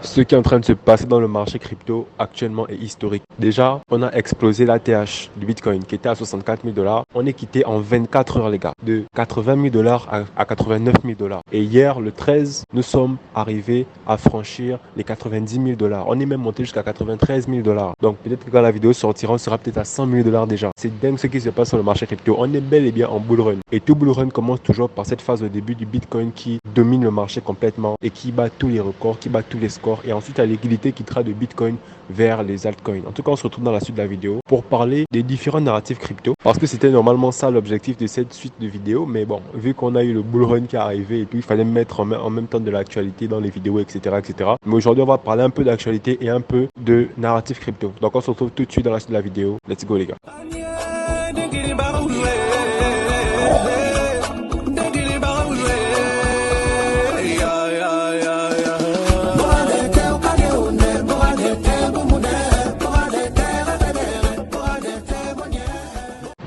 Ce qui est en train de se passer dans le marché crypto actuellement est historique. Déjà, on a explosé l'ATH du Bitcoin qui était à 64 000 $. On est quitté en 24 heures, les gars, de 80 000 $ à 89 000 $. Et hier, le 13, nous sommes arrivés à franchir les 90 000 $. On est même monté jusqu'à 93 000 $. Donc, peut-être que quand la vidéo sortira, on sera peut-être à 100 000 $ déjà. C'est dingue ce qui se passe sur le marché crypto. On est bel et bien en bull run. Et tout bull run commence toujours par cette phase de début du Bitcoin qui domine le marché complètement et qui bat tous les records, qui bat tous les scores. Et ensuite, la liquidité qui traite de Bitcoin vers les altcoins. En tout cas, on se retrouve dans la suite de la vidéo pour parler des différents narratifs crypto. Parce que c'était normalement ça l'objectif de cette suite de vidéos. Mais bon, vu qu'on a eu le bull run qui est arrivé et tout, il fallait mettre en même temps de l'actualité dans les vidéos, etc., etc. Mais aujourd'hui, on va parler un peu d'actualité et un peu de narratif crypto. Donc, on se retrouve tout de suite dans la suite de la vidéo. Let's go, les gars.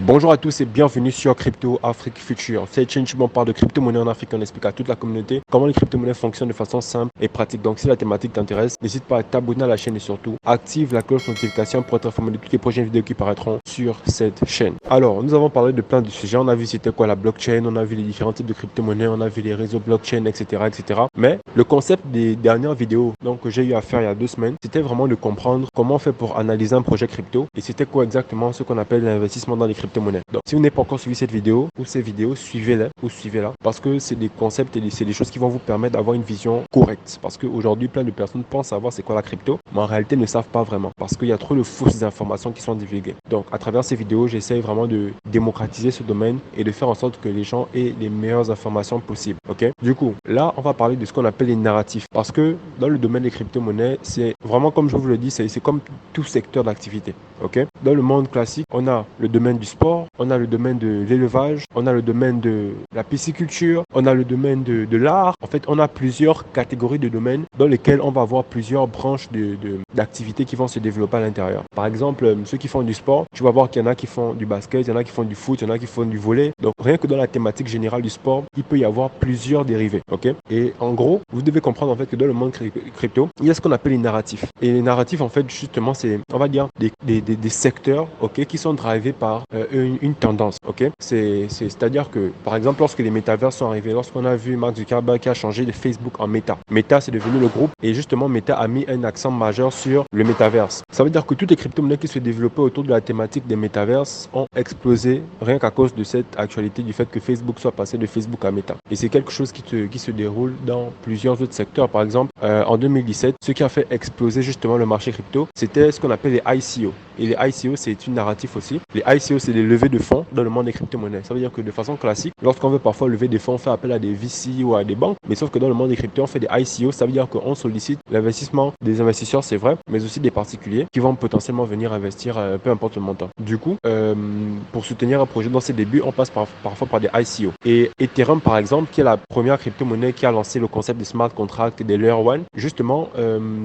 Bonjour à tous et bienvenue sur Crypto Afrique Future. Cette chaîne, on parle de crypto-monnaie en Afrique. On explique à toute la communauté comment les crypto-monnaies fonctionnent de façon simple et pratique. Donc, si la thématique t'intéresse, n'hésite pas à t'abonner à la chaîne et surtout active la cloche de notification pour être informé de toutes les prochaines vidéos qui paraîtront sur cette chaîne. Alors, nous avons parlé de plein de sujets. On a vu c'était quoi la blockchain, on a vu les différents types de crypto-monnaies, on a vu les réseaux blockchain, etc., etc. Mais le concept des dernières vidéos que j'ai eu à faire il y a 2 semaines, c'était vraiment de comprendre comment on fait pour analyser un projet crypto et c'était quoi exactement ce qu'on appelle l'investissement dans les crypto-monnaies. Donc, si vous n'avez pas encore suivi cette vidéo ou ces vidéos, suivez-les ou suivez-la parce que c'est des concepts et c'est des choses qui vont vous permettre d'avoir une vision correcte. Parce qu'aujourd'hui, plein de personnes pensent savoir c'est quoi la crypto, mais en réalité ne savent pas vraiment parce qu'il y a trop de fausses informations qui sont divulguées. Donc, à travers ces vidéos, j'essaie vraiment de démocratiser ce domaine et de faire en sorte que les gens aient les meilleures informations possibles. Ok? Du coup, là, on va parler de ce qu'on appelle les narratifs parce que dans le domaine des crypto-monnaies, c'est vraiment comme je vous le dis, c'est comme tout secteur d'activité. Ok? Dans le monde classique, on a le domaine du sport, on a le domaine de l'élevage, on a le domaine de la pisciculture, on a le domaine de l'art. En fait, on a plusieurs catégories de domaines dans lesquels on va avoir plusieurs branches d'activités qui vont se développer à l'intérieur. Par exemple, ceux qui font du sport, tu vas voir qu'il y en a qui font du basket, il y en a qui font du foot, il y en a qui font du volley. Donc, rien que dans la thématique générale du sport, il peut y avoir plusieurs dérivés. Ok? Et en gros, vous devez comprendre en fait que dans le monde crypto, il y a ce qu'on appelle les narratifs. Et les narratifs, en fait, justement, c'est, on va dire, des secteurs, ok, qui sont drivés par une tendance, ok. C'est-à-dire que, par exemple, lorsque les métavers sont arrivés, lorsqu'on a vu Mark Zuckerberg qui a changé de Facebook en Meta. Meta, c'est devenu le groupe et justement, Meta a mis un accent majeur sur le métaverse. Ça veut dire que toutes les crypto-monnaies qui se développaient autour de la thématique des métaverses ont explosé rien qu'à cause de cette actualité du fait que Facebook soit passé de Facebook à Meta. Et c'est quelque chose qui se déroule dans plusieurs autres secteurs. Par exemple, en 2017, ce qui a fait exploser justement le marché crypto, c'était ce qu'on appelle les ICO. Et les ICO, c'est une narrative aussi. Les ICO, c'est des levées de fonds dans le monde des crypto-monnaies. Ça veut dire que de façon classique, lorsqu'on veut parfois lever des fonds, on fait appel à des VC ou à des banques. Mais sauf que dans le monde des cryptos, on fait des ICO. Ça veut dire qu'on sollicite l'investissement des investisseurs, c'est vrai, mais aussi des particuliers qui vont potentiellement venir investir peu importe le montant. Du coup, pour soutenir un projet dans ses débuts, on passe parfois par des ICO. Et Ethereum, par exemple, qui est la première crypto-monnaie qui a lancé le concept de smart contract et des Layer 1, justement,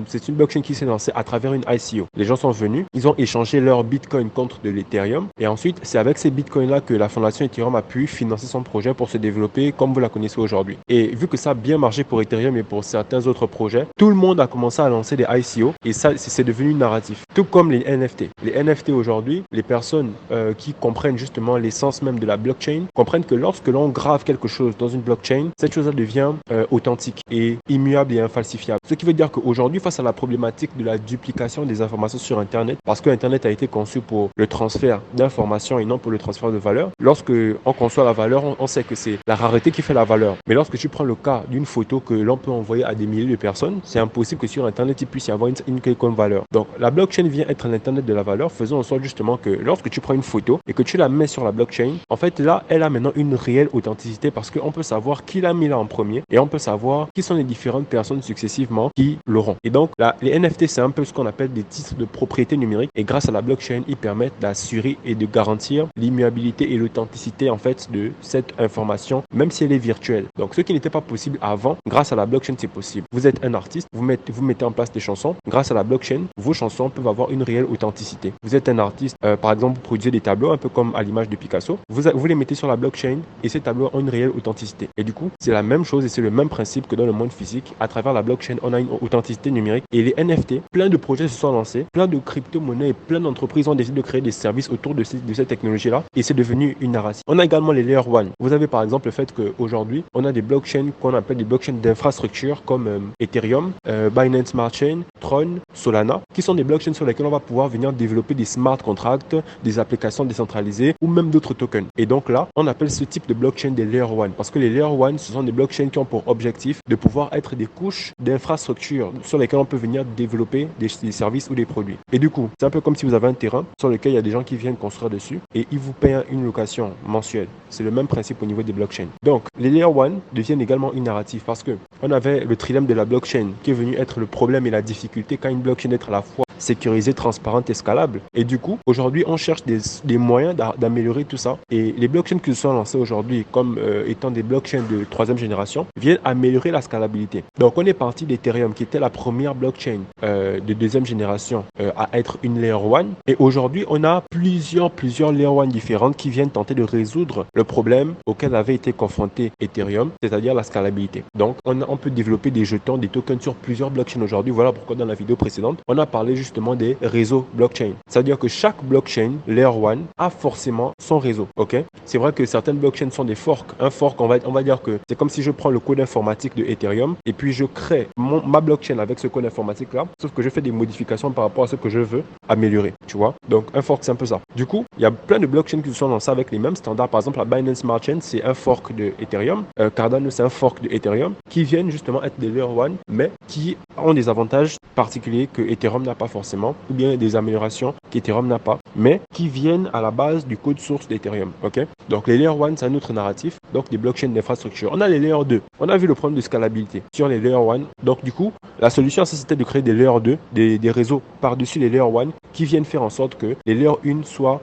c'est une blockchain qui s'est lancée à travers une ICO. Les gens sont venus, ils ont échangé leur Bitcoin contre de l'Ethereum. Et ensuite, c'est avec ces Bitcoins-là que la fondation Ethereum a pu financer son projet pour se développer comme vous la connaissez aujourd'hui. Et vu que ça a bien marché pour Ethereum et pour certains autres projets, tout le monde a commencé à lancer des ICO et ça, c'est devenu une narrative. Tout comme les NFT. Les NFT aujourd'hui, les personnes qui comprennent justement l'essence même de la blockchain comprennent que lorsque l'on grave quelque chose dans une blockchain, cette chose-là devient authentique et immuable et infalsifiable. Ce qui veut dire qu'aujourd'hui, face à la problématique de la duplication des informations sur Internet, parce que Internet a été conçu pour le transfert d'informations et non pour le transfert de valeur. Lorsque on conçoit la valeur, on sait que c'est la rareté qui fait la valeur. Mais lorsque tu prends le cas d'une photo que l'on peut envoyer à des milliers de personnes, c'est impossible que sur Internet, il puisse y avoir une quelconque valeur. Donc, la blockchain vient être l'Internet de la valeur, faisant en sorte justement que lorsque tu prends une photo et que tu la mets sur la blockchain, en fait, là, elle a maintenant une réelle authenticité parce qu'on peut savoir qui l'a mis là en premier et on peut savoir qui sont les différentes personnes successivement qui l'auront. Et donc, là, les NFT, c'est un peu ce qu'on appelle des titres de propriété numérique et grâce grâce à la blockchain, ils permettent d'assurer et de garantir l'immuabilité et l'authenticité en fait de cette information, même si elle est virtuelle. Donc ce qui n'était pas possible avant, grâce à la blockchain, c'est possible. Vous êtes un artiste, vous mettez en place des chansons. Grâce à la blockchain, vos chansons peuvent avoir une réelle authenticité. Vous êtes un artiste, par exemple, vous produisez des tableaux, un peu comme à l'image de Picasso. Vous les mettez sur la blockchain et ces tableaux ont une réelle authenticité. Et du coup, c'est la même chose et c'est le même principe que dans le monde physique. À travers la blockchain, on a une authenticité numérique. Et les NFT, plein de projets se sont lancés, plein de crypto-monnaies et plein d'entreprises ont décidé de créer des services autour de cette technologie-là. Et c'est devenu une narration. On a également les Layer 1. Vous avez par exemple le fait qu'aujourd'hui, on a des blockchains qu'on appelle des blockchains d'infrastructure comme Ethereum, Binance Smart Chain, Tron, Solana, qui sont des blockchains sur lesquels on va pouvoir venir développer des smart contracts, des applications décentralisées ou même d'autres tokens. Et donc là, on appelle ce type de blockchain des Layer 1 parce que les Layer 1, ce sont des blockchains qui ont pour objectif de pouvoir être des couches d'infrastructure sur lesquelles on peut venir développer des services ou des produits. Et du coup, c'est un peu comme si vous avez un terrain sur lequel il y a des gens qui viennent construire dessus et ils vous payent une location mensuelle. C'est le même principe au niveau des blockchains. Donc, les Layer 1 deviennent également une narrative parce que on avait le trilemme de la blockchain qui est venu être le problème et la difficulté quand une blockchain est à la fois sécurisée, transparente et scalable. Et du coup, aujourd'hui, on cherche des moyens d'améliorer tout ça. Et les blockchains qui se sont lancées aujourd'hui comme étant des blockchains de troisième génération viennent améliorer la scalabilité. Donc, on est parti d'Ethereum qui était la première blockchain de deuxième génération à être une Layer 1. Et aujourd'hui, on a plusieurs Layer 1 différentes qui viennent tenter de résoudre le problème auquel avait été confronté Ethereum, c'est-à-dire la scalabilité. Donc, on peut développer des jetons, des tokens sur plusieurs blockchains aujourd'hui. Voilà pourquoi dans la vidéo précédente, on a parlé justement des réseaux blockchain. C'est-à-dire que chaque blockchain, Layer 1, a forcément son réseau. Ok? C'est vrai que certaines blockchains sont des forks. Un fork, on va dire que c'est comme si je prends le code informatique de Ethereum et puis je crée ma blockchain avec ce code informatique-là, sauf que je fais des modifications par rapport à ce que je veux améliorer. Tu vois? Donc, un fork, c'est un peu ça. Du coup, il y a plein de blockchains qui se sont lancés avec les mêmes standards. Par exemple, la Binance Smart Chain, c'est un fork de Ethereum. Cardano, c'est un fork de Ethereum qui viennent justement être des Layer 1, mais qui ont des avantages particuliers que Ethereum n'a pas forcément, ou bien des améliorations qu'Ethereum n'a pas, mais qui viennent à la base du code source d'Ethereum. Ok? Donc les Layer 1, c'est un autre narratif, donc des blockchains d'infrastructure. On a les Layer 2. On a vu le problème de scalabilité sur les Layer 1. Donc du coup, la solution, c'était de créer des Layer 2, des réseaux par-dessus les Layer 1 qui viennent faire en sorte que les Layer 1 soient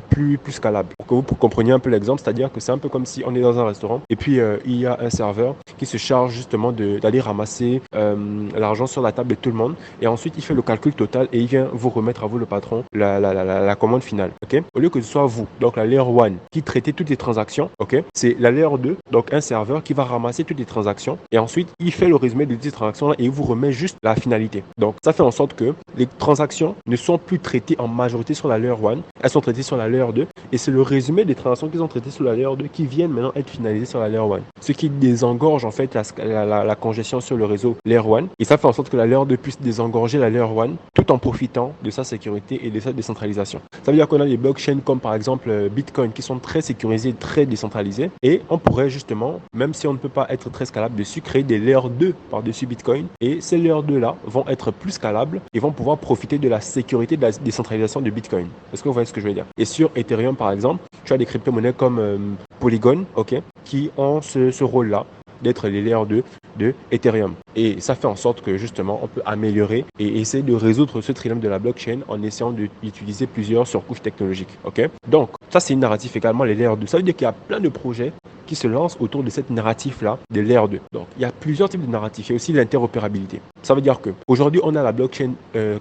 plus scalables. Pour que vous compreniez un peu l'exemple, c'est-à-dire que c'est un peu comme si on est dans un restaurant et puis il y a un serveur qui se charge justement d'aller ramasser l'argent sur la table de tout le monde et ensuite il fait le calcul total et il vient vous remettre à vous le patron la commande finale. Ok? Au lieu que ce soit vous, donc la Layer 1 qui traitait toutes les transactions, ok? C'est la Layer 2, donc un serveur qui va ramasser toutes les transactions et ensuite il fait le résumé de toutes ces transactions et il vous remet juste la finalité. Donc ça fait en sorte que les transactions ne sont plus traitées en majorité sur la Layer 1, elles sont traitées sur la Layer 2 et c'est le résumé des transactions qu'ils ont traitées sur la Layer 2 qui viennent maintenant être finalisées sur la Layer 1. Ce qui désengorge en fait la congestion sur le réseau Layer 1 et ça fait en sorte que la Layer 2 puisse désengorger la Layer 1 tout en profitant de sa sécurité et de sa décentralisation. Ça veut dire qu'on a des blockchains comme par exemple Bitcoin qui sont très sécurisés, très décentralisés et on pourrait justement, même si on ne peut pas être très scalable dessus, créer des Layer 2 par-dessus Bitcoin et ces Layer 2 là vont être plus scalables et vont pouvoir profiter de la sécurité de la décentralisation de Bitcoin. Est-ce que vous voyez ce que je veux dire? Et sur Ethereum par exemple, tu as des crypto-monnaies comme Polygon, ok, qui ont ce rôle-là d'être les Layer 2 de Ethereum. Et ça fait en sorte que justement on peut améliorer et essayer de résoudre ce trilemme de la blockchain en essayant d'utiliser plusieurs surcouches technologiques. Ok? Donc ça c'est une narrative également les Layer 2. Ça veut dire qu'il y a plein de projets qui se lancent autour de cette narrative-là des Layer 2. Donc il y a plusieurs types de narratifs. Il y a aussi l'interopérabilité. Ça veut dire que aujourd'hui on a la blockchain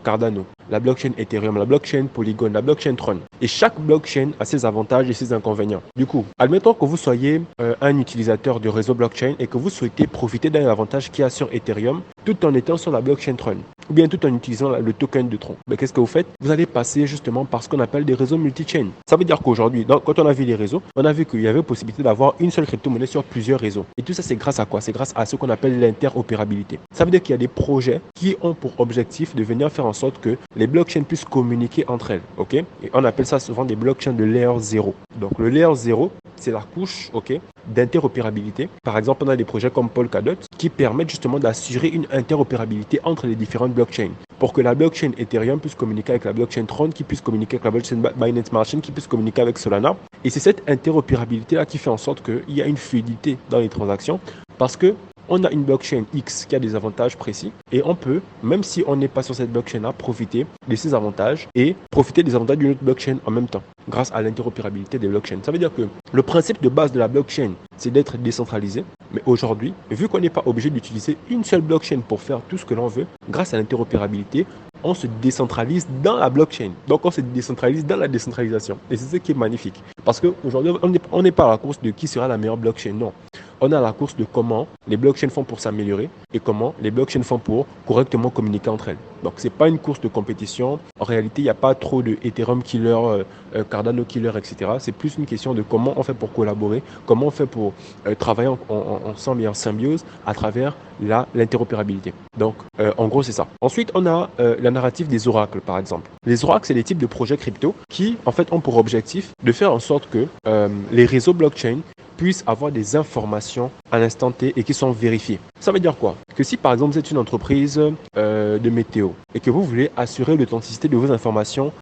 Cardano, la blockchain Ethereum, la blockchain Polygon, la blockchain Tron. Et chaque blockchain a ses avantages et ses inconvénients. Du coup, admettons que vous soyez un utilisateur de réseau blockchain et que vous souhaitez profiter d'un avantage qu'il y a sur Ethereum tout en étant sur la blockchain Tron ou bien tout en utilisant le token de Tron. Mais qu'est-ce que vous faites? Vous allez passer justement par ce qu'on appelle des réseaux multi-chain. Ça veut dire qu'aujourd'hui, quand on a vu les réseaux, on a vu qu'il y avait possibilité d'avoir une seule crypto-monnaie sur plusieurs réseaux. Et tout ça, c'est grâce à quoi? C'est grâce à ce qu'on appelle l'interopérabilité. Ça veut dire qu'il y a des projets qui ont pour objectif de venir faire en sorte que les blockchains puissent communiquer entre elles. Ok? Et on appelle ça souvent des blockchains de layer 0. Donc le layer 0, c'est la couche, ok, d'interopérabilité. Par exemple, on a des projets comme Polkadot qui permettent justement d'assurer une interopérabilité entre les différentes blockchains pour que la blockchain Ethereum puisse communiquer avec la blockchain Tron, qui puisse communiquer avec la blockchain Binance Smart Chain, qui puisse communiquer avec Solana. Et c'est cette interopérabilité-là qui fait en sorte qu'il y a une fluidité dans les transactions parce que on a une blockchain X qui a des avantages précis et on peut, même si on n'est pas sur cette blockchain-là, profiter de ces avantages et profiter des avantages d'une autre blockchain en même temps grâce à l'interopérabilité des blockchains. Ça veut dire que le principe de base de la blockchain, c'est d'être décentralisé. Mais aujourd'hui, vu qu'on n'est pas obligé d'utiliser une seule blockchain pour faire tout ce que l'on veut, grâce à l'interopérabilité, on se décentralise dans la blockchain. Donc, on se décentralise dans la décentralisation. Et c'est ce qui est magnifique. Parce qu'aujourd'hui, on n'est pas à la course de qui sera la meilleure blockchain. Non. On est à la course de comment les blockchains font pour s'améliorer et comment les blockchains font pour correctement communiquer entre elles. Donc, ce n'est pas une course de compétition. En réalité, il n'y a pas trop de Ethereum killer, Cardano killer, etc. C'est plus une question de comment on fait pour collaborer, comment on fait pour travailler ensemble et en symbiose à travers l'interopérabilité. Donc, en gros, c'est ça. Ensuite, on a la narrative des oracles, par exemple. Les oracles, c'est des types de projets crypto qui, en fait, ont pour objectif de faire en sorte que les réseaux blockchain puissent avoir des informations à l'instant T et qui sont vérifiées. Ça veut dire quoi? Que si par exemple vous êtes une entreprise de météo et que vous voulez assurer l'authenticité de vos informations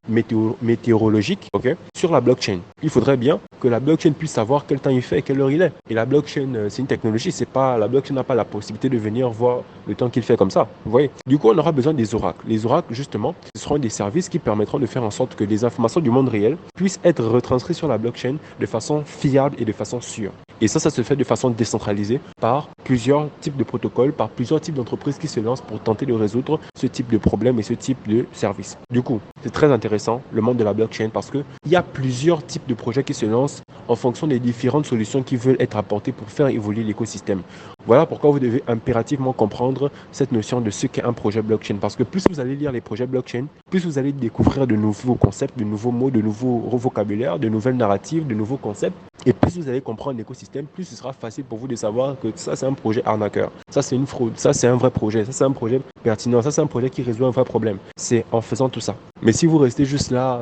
météorologiques, sur la blockchain, il faudrait bien que la blockchain puisse savoir quel temps il fait et quelle heure il est. Et la blockchain, c'est une technologie, la blockchain n'a pas la possibilité de venir voir le temps qu'il fait comme ça. Vous voyez? Du coup, on aura besoin des oracles. Les oracles, justement, ce seront des services qui permettront de faire en sorte que les informations du monde réel puissent être retranscrites sur la blockchain de façon fiable et de façon sûre. Et ça se fait de façon décentralisée par plusieurs types de protocoles, par plusieurs types d'entreprises qui se lancent pour tenter de résoudre ce type de problème et ce type de service. Du coup, c'est très intéressant, le monde de la blockchain, parce qu'il y a plusieurs types de projets qui se lancent en fonction des différentes solutions qui veulent être apportées pour faire évoluer l'écosystème. Voilà pourquoi vous devez impérativement comprendre cette notion de ce qu'est un projet blockchain. Parce que plus vous allez lire les projets blockchain, plus vous allez découvrir de nouveaux concepts, de nouveaux mots, de nouveaux vocabulaires, de nouvelles narratives, de nouveaux concepts. Et plus vous allez comprendre l'écosystème, plus ce sera facile pour vous de savoir que ça, c'est un projet arnaqueur. Ça, c'est une fraude. Ça, c'est un vrai projet. Ça, c'est un projet pertinent. Ça, c'est un projet qui résout un vrai problème. C'est en faisant tout ça. Mais si vous restez juste là,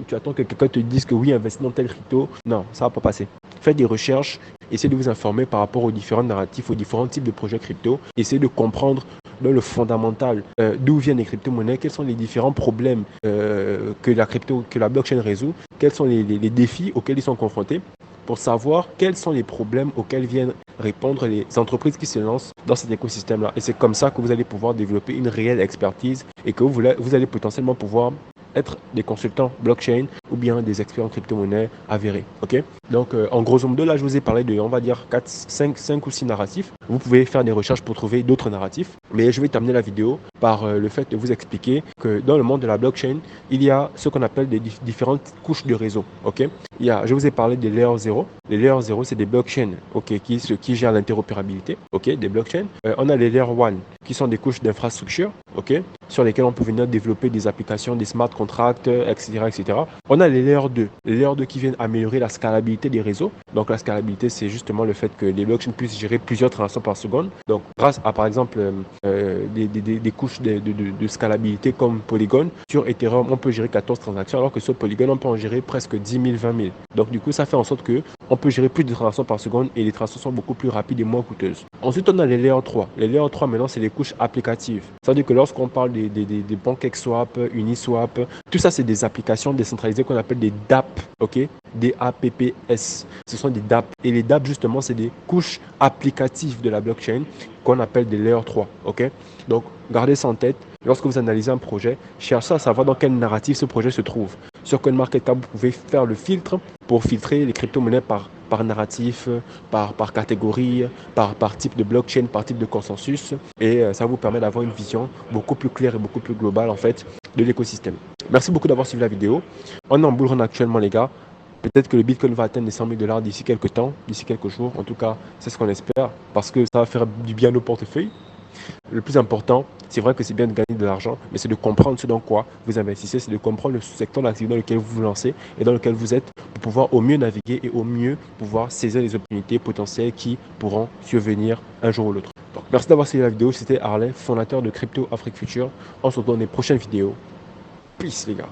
tu attends que quelqu'un te dise que oui, investis dans tel crypto, non, ça ne va pas passer. Faites des recherches, essayez de vous informer par rapport aux différents narratifs, aux différents types de projets crypto. Essayez de comprendre dans le fondamental d'où viennent les crypto-monnaies, quels sont les différents problèmes que la blockchain résout, quels sont les défis auxquels ils sont confrontés, pour savoir quels sont les problèmes auxquels viennent répondre les entreprises qui se lancent dans cet écosystème-là. Et c'est comme ça que vous allez pouvoir développer une réelle expertise et que vous allez potentiellement pouvoir être des consultants blockchain ou bien des experts en crypto-monnaie avérés. Donc, en grosso modo, là, je vous ai parlé de, on va dire, 5 ou 6 narratifs. Vous pouvez faire des recherches pour trouver d'autres narratifs. Mais je vais terminer la vidéo par le fait de vous expliquer que dans le monde de la blockchain, il y a ce qu'on appelle des différentes couches de réseau. Je vous ai parlé des Layer 0. Les Layer 0, c'est des blockchains qui gèrent l'interopérabilité des blockchains. On a les Layer 1 qui sont des couches d'infrastructure sur lesquelles on peut venir développer des applications, des smart contracts, etc., etc. On a les Layer 2. Les Layer 2 qui viennent améliorer la scalabilité des réseaux. Donc la scalabilité, c'est justement le fait que les blockchains puissent gérer plusieurs transactions par seconde. Donc grâce à, par exemple, des couches de scalabilité comme Polygon, sur Ethereum, on peut gérer 14 transactions, alors que sur Polygon, on peut en gérer presque 10 000, 20 000. Donc du coup, ça fait en sorte qu'on peut gérer plus de transactions par seconde et les transactions sont beaucoup plus rapides et moins coûteuses. Ensuite, on a les Layer 3. Les Layer 3, maintenant, c'est les couches applicatives. C'est-à-dire que lorsqu'on parle des PancakeSwap, Uniswap, tout ça, c'est des applications décentralisées qu'on appelle des DApp, D-A-P-P-S. Ce sont des DApp. Et les DApp, justement, c'est des couches applicatives de la blockchain qu'on appelle des Layer 3. Donc, gardez ça en tête. Lorsque vous analysez un projet, cherchez à savoir dans quel narratif ce projet se trouve. Sur CoinMarketCap, vous pouvez faire le filtre pour filtrer les crypto-monnaies par narratif, par catégorie, par type de blockchain, par type de consensus. Et ça vous permet d'avoir une vision beaucoup plus claire et beaucoup plus globale en fait de l'écosystème. Merci beaucoup d'avoir suivi la vidéo. On est en bull run actuellement les gars. Peut-être que le Bitcoin va atteindre les 100 000 $ d'ici quelques temps, d'ici quelques jours. En tout cas, c'est ce qu'on espère parce que ça va faire du bien au portefeuille. Le plus important, c'est vrai que c'est bien de gagner de l'argent, mais c'est de comprendre ce dans quoi vous investissez, c'est de comprendre le secteur d'activité dans lequel vous vous lancez et dans lequel vous êtes pour pouvoir au mieux naviguer et au mieux pouvoir saisir les opportunités potentielles qui pourront survenir un jour ou l'autre. Donc, merci d'avoir suivi la vidéo. C'était Harley, fondateur de Crypto Afrique Future. On se retrouve dans les prochaines vidéos. Peace les gars.